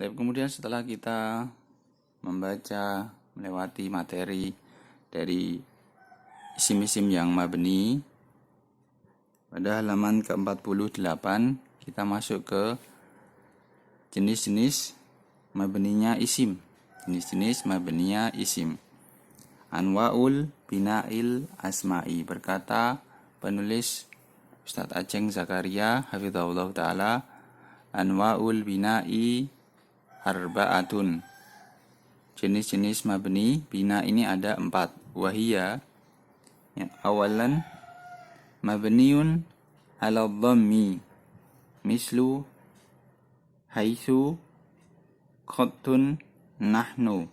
Kemudian setelah kita membaca, melewati materi dari isim-isim yang mabni, pada halaman ke-48 kita masuk ke jenis-jenis mabninya isim. Jenis-jenis mabninya isim. Anwa'ul bina'il asma'i, berkata penulis Ustadz Aceng Zakaria hafizahullah ta'ala, anwa'ul bina'i arba'atun. Jenis-jenis mabni bina ini ada 4. Wahia, ya, awalan mabniun ala dhammi mislu haitsu qattun nahnu.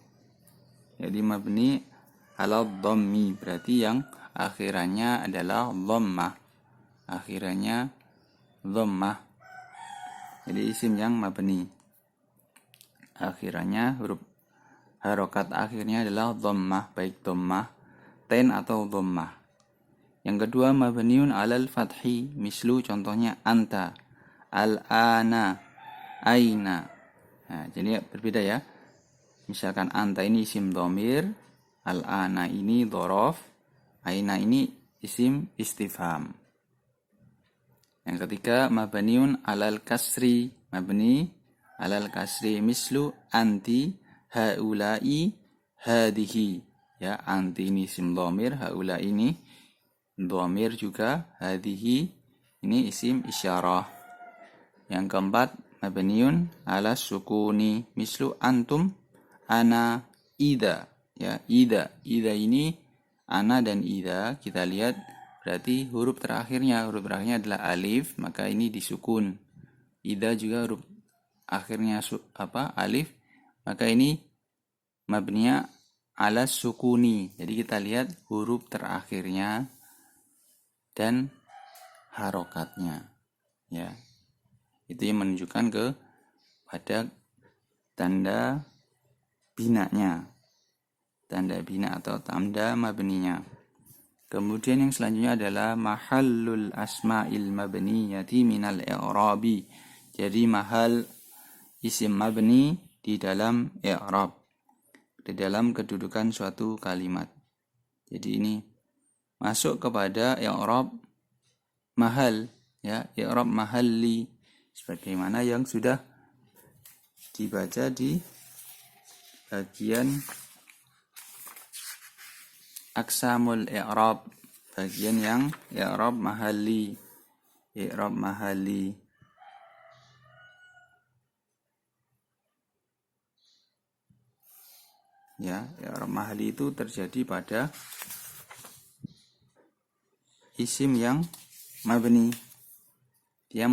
Jadi mabni ala dhammi berarti yang akhirannya adalah dhammah. Akhirannya dhammah. Jadi isim yang mabni, akhirannya huruf harokat akhirnya adalah dhammah, baik dhammah ten atau dhammah. Yang kedua mabniun alal fathi mislu, contohnya anta, al-ana, aina. Nah, jadi berbeda ya. Misalkan anta ini isim dhamir, al-ana ini dhorof, aina ini isim istifham. Yang ketiga mabniun alal kasri, mabni alal kasri mislu anti, haulai, hadihi. Ya, anti ini isim dhamir, haulai ini dhamir juga, hadihi ini isim isyarah. Yang keempat mabniun ala sukuni mislu antum, ana, ida. Ya, ida ini ana dan ida, kita lihat berarti huruf terakhirnya adalah alif, maka ini disukun. Ida juga huruf akhirnya alif, maka ini mabniya ala sukuni. Jadi kita lihat huruf terakhirnya dan harokatnya. Ya. Itu yang menunjukkan pada tanda binanya. Tanda bina atau tanda mabninya. Kemudian yang selanjutnya adalah mahallul asma'il mabniyati minal i'rabi. Jadi mahal isim mabni di dalam i'rab, di dalam kedudukan suatu kalimat. Jadi ini masuk kepada i'rab mahal, ya, i'rab mahalli, sebagaimana yang sudah dibaca di bagian Aqsamul i'rab, bagian yang i'rab mahalli. I'rab mahalli. Ya, i'rab mahalli itu terjadi pada isim yang mabni. Dia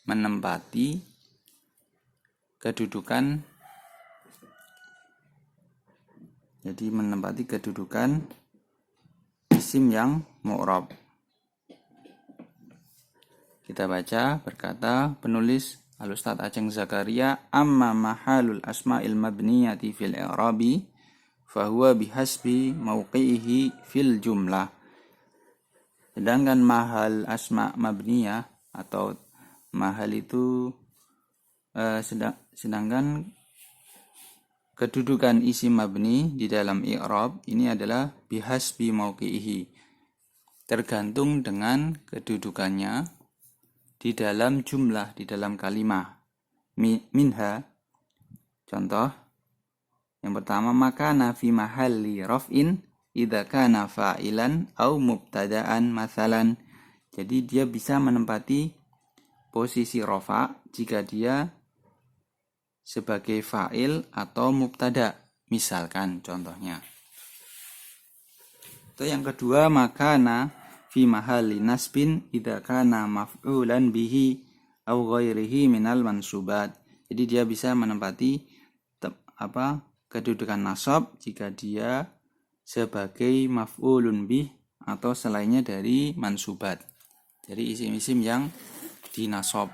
menempati kedudukan, jadi menempati kedudukan isim yang mu'rab. Kita baca, berkata penulis Al-Ustadz Aceng Zakaria, amma mahalul asma'il mabniyati fil i'rabi fahuwa bihasbi mauqi'ihi fil jumlah. Sedangkan mahal asma' mabniyah atau mahal itu sedangkan kedudukan isim mabni di dalam i'rab ini adalah bihasbi mauqi'ihi, tergantung dengan kedudukannya di dalam jumlah, di dalam kalimah. Minha, contoh yang pertama, makana fi mahalli raf'in idza kana fa'ilan au mubtada'an mathalan. Jadi dia bisa menempati posisi rafa jika dia sebagai fa'il atau mubtada, misalkan contohnya. Itu yang kedua, makana fi mahalli nasbin idza kana maf'ulan bihi au ghairihi minal mansubat. Jadi dia bisa menempati kedudukan nasab jika dia sebagai maf'ulun bih atau selainnya dari mansubat. Jadi isim-isim yang dinasab.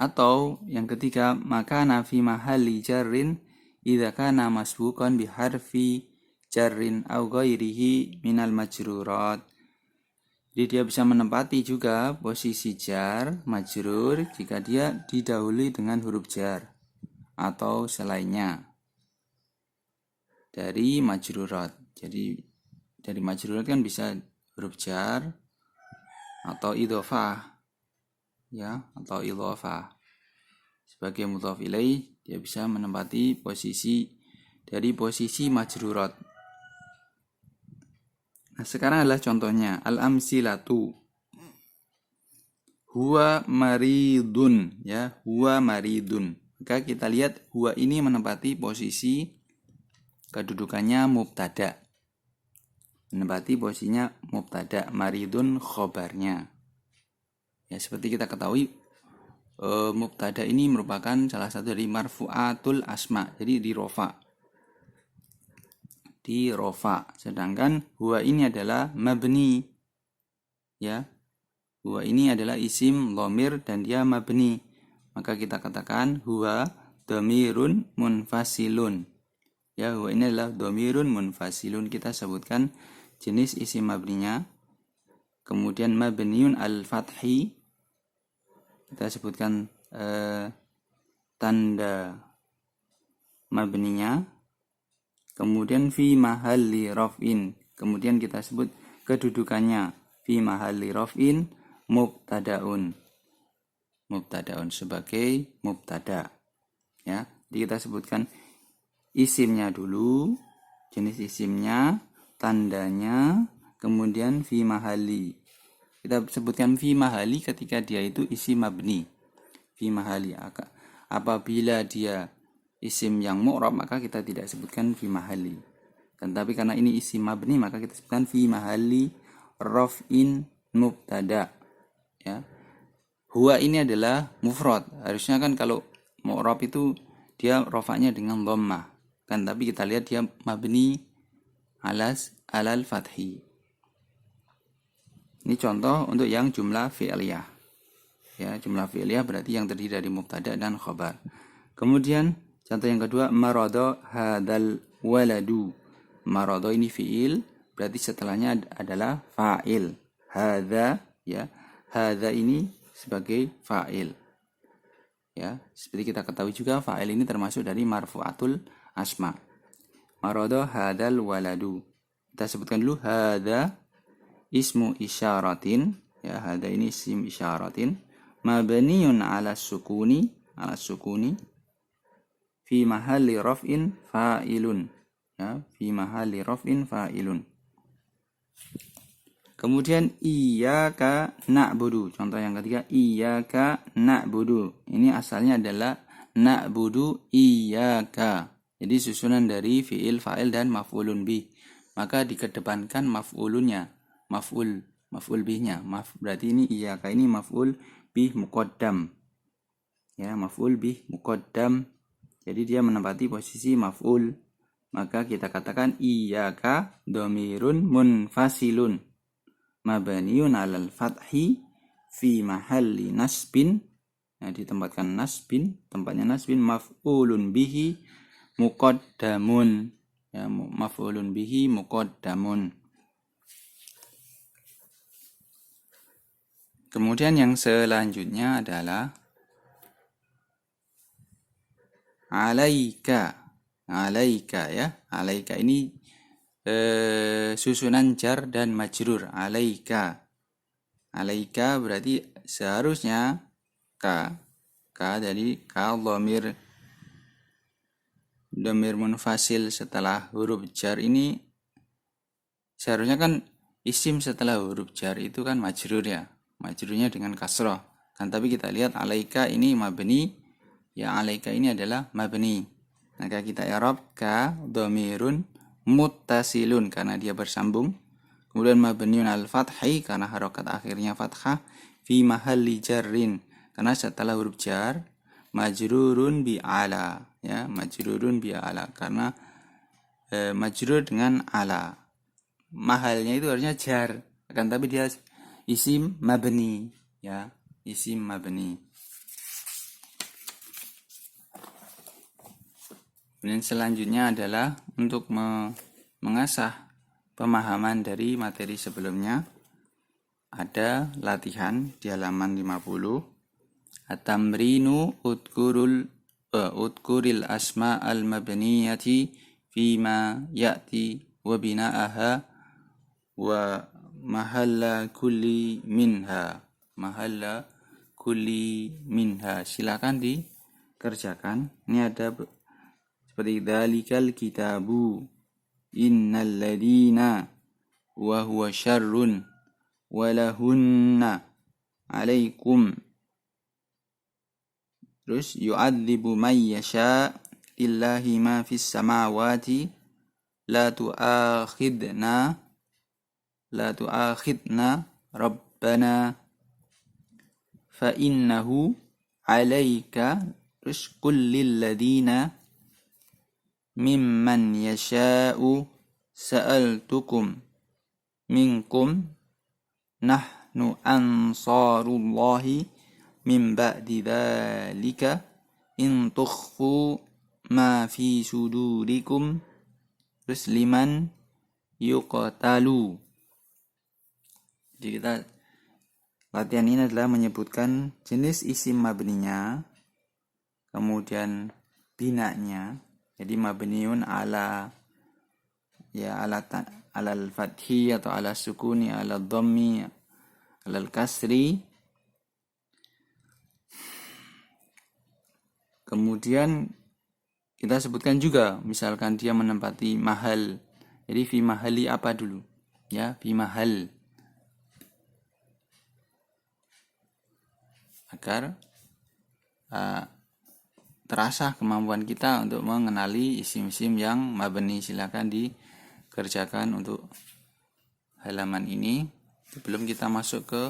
Atau yang ketiga, makana fi mahalli jarrin idza kana masbuqan bi harfi jarrin au ghairihi minal majrurat. Jadi dia bisa menempati juga posisi jar, majrur jika dia didahului dengan huruf jar atau selainnya dari majrurat. Jadi dari majrurat kan bisa huruf jar atau idhofah, ya, atau idhofah. Sebagai mudhaf ilaih, dia bisa menempati posisi dari posisi majrurat. Nah, sekarang adalah contohnya al-amsilatu. Huwa maridun, ya, huwa maridun. Maka kita lihat huwa ini menempati posisi kedudukannya mubtada. Menempati posisinya mubtada, maridun khobarnya. Ya, seperti kita ketahui mubtada ini merupakan salah satu dari marfu'atul asma. Jadi di rofa. Sedangkan huwa ini adalah mabni. Ya. Huwa ini adalah isim dhamir dan dia mabni. Maka kita katakan huwa dhamirun munfasilun. Ya, huwa ini adalah dhamirun munfasilun. Kita sebutkan jenis isim mabninya. Kemudian mabniun al-fathi. Kita sebutkan tanda mabninya. Kemudian fi mahalli raf'in. Kemudian kita sebut kedudukannya fi mahalli raf'in mubtadaun. Mubtadaun sebagai mubtada. Ya, jadi kita sebutkan isimnya dulu, jenis isimnya, tandanya, kemudian fi mahalli. Kita sebutkan fi mahalli ketika dia itu isim mabni. Fi mahalli. Apabila dia isim yang mu'rab maka kita tidak sebutkan fi mahalli. Dan tapi karena ini isim mabni maka kita sebutkan fi mahalli raf'in mubtada. Ya. Huwa ini adalah mufrad. Harusnya kan kalau mu'rab itu dia rafa'nya dengan dhammah. Kan tapi kita lihat dia mabni alal fathi. Ini contoh untuk yang jumlah fi'liyah. Ya, jumlah fi'liyah berarti yang terdiri dari mubtada dan khabar. Kemudian contoh yang kedua, marada hadzal waladu. Marada ini fi'il, berarti setelahnya adalah fa'il. Hadza, ya. Hadza ini sebagai fa'il. Ya, seperti kita ketahui juga fa'il ini termasuk dari marfu'atul asma. Marada hadzal waladu. Kita sebutkan dulu hadza ismu isyaratin, ya, hadza ini isim isyaratin, mabniun ala sukuni fi mahalli raf'in fa'ilun, ya, fi mahalli raf'in fa'ilun. Kemudian iyyaka na'budu. Contoh yang ketiga, iyyaka na'budu. Ini asalnya adalah na'budu iyyaka. Jadi susunan dari fi'il, fa'il dan maf'ulun bih. Maka dikedepankan maf'ulunnya, maf'ul bihnya. Berarti ini iyyaka ini maf'ul bih muqaddam. Ya, maf'ul bih muqaddam. Jadi dia menempati posisi maf'ul. Maka kita katakan iyyaka dhamirun munfasilun mabniun 'alal fathi fi mahalli nasbin. Nah, ditempatkan nasbin, tempatnya nasbin maf'ulun bihi muqaddamun. Ya, maf'ulun bihi muqaddamun. Kemudian yang selanjutnya adalah alaika. Alaika, ya. Alaika ini susunan jar dan majrur. Alaika. Alaika berarti seharusnya ka dari ka dhamir munfasil setelah huruf jar ini seharusnya kan isim setelah huruf jar itu kan majrur, ya. Majrurnya dengan kasrah. Kan tapi kita lihat alaika ini mabni, ya, alaika ini adalah mabni. Maka kita i'rab ka dhamirun muttasilun karena dia bersambung. Kemudian mabniun al-fathi karena harokat akhirnya fathah, fi mahalli jarrin karena setelah huruf jar, majrurun bi ala, ya, majrurun bi ala karena majrur dengan ala. Mahalnya itu harusnya jar, kan tapi dia isim mabni, ya, isim mabni. Dan selanjutnya adalah untuk mengasah pemahaman dari materi sebelumnya. ada latihan di halaman 50. At-tamrinu udkuril asma al-mabniyati fima ya'ti wa bina'aha wa mahalla kulli minha. Silakan dikerjakan. Ini ada seperti dzalikal kitabu innal ladina wa huwa syarrun walahunna alaikum. Terus yu'adzibu may yasha lillahi ma fis samawati la tu'akhidna rabbana fa innahu alaika. Terus qul lil ladina mimman yasha'u sa'altukum minkum nahnu ansarullahi min ba'di dzalika in tukhfu ma fi sudurikum. Terus liman yuqtalu. Jadi kita latihan ini adalah menyebutkan jenis isim mabninya, kemudian binanya. Jadi mabniun ala al-fathi atau ala sukuni, ala dhammi, ala al-kasri. Kemudian kita sebutkan juga misalkan dia menempati mahal. Jadi fi mahali apa dulu? Ya, fi mahal. Agar terasa kemampuan kita untuk mengenali isim-isim yang mabni. Silakan dikerjakan untuk halaman ini sebelum kita masuk ke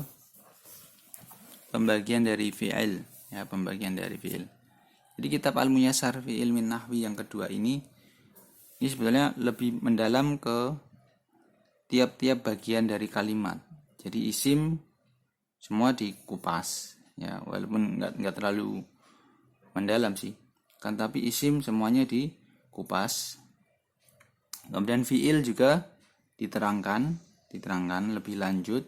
pembagian dari fi'il. Ya, pembagian dari fi'il. Jadi kitab Al-Muyassar fi Ilmin Nahwi yang kedua ini sebetulnya lebih mendalam ke tiap-tiap bagian dari kalimat. Jadi isim semua dikupas, ya, walaupun nggak terlalu mendalam sih, kan, tapi isim semuanya dikupas. Kemudian fi'il juga diterangkan lebih lanjut,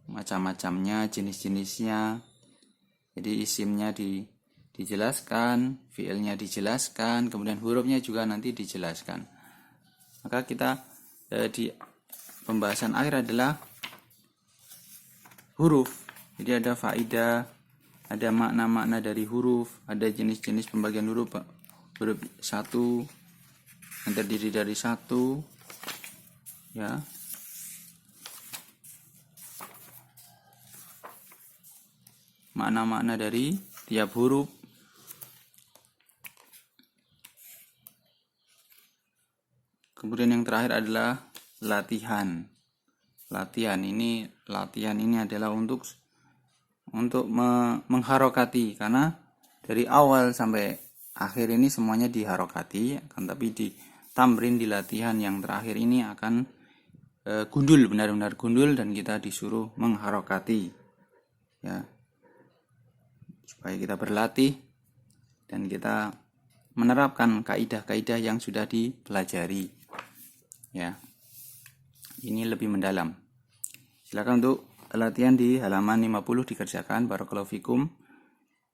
macam-macamnya, jenis-jenisnya. Jadi isimnya dijelaskan, fi'ilnya dijelaskan, kemudian hurufnya juga nanti dijelaskan. Maka kita di pembahasan akhir adalah huruf. Jadi ada faedah, ada makna-makna dari huruf, ada jenis-jenis pembagian huruf. Huruf satu yang terdiri dari satu, ya. Makna-makna dari tiap huruf. Kemudian yang terakhir adalah latihan. Latihan ini adalah untuk mengharokati, karena dari awal sampai akhir ini semuanya diharokati, kan, tapi di tamrin, di latihan yang terakhir ini akan gundul, benar-benar gundul, dan kita disuruh mengharokati, ya, supaya kita berlatih dan kita menerapkan kaidah-kaidah yang sudah dipelajari, ya. Ini lebih mendalam. Silakan untuk latihan di halaman 50 dikerjakan. Barakallahu fikum.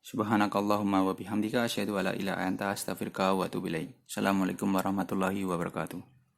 Subhanakallahumma wa bihamdika asyhadu alla ilaha illa anta astaghfiruka wa atubu ilaik. Assalamualaikum warahmatullahi wabarakatuh.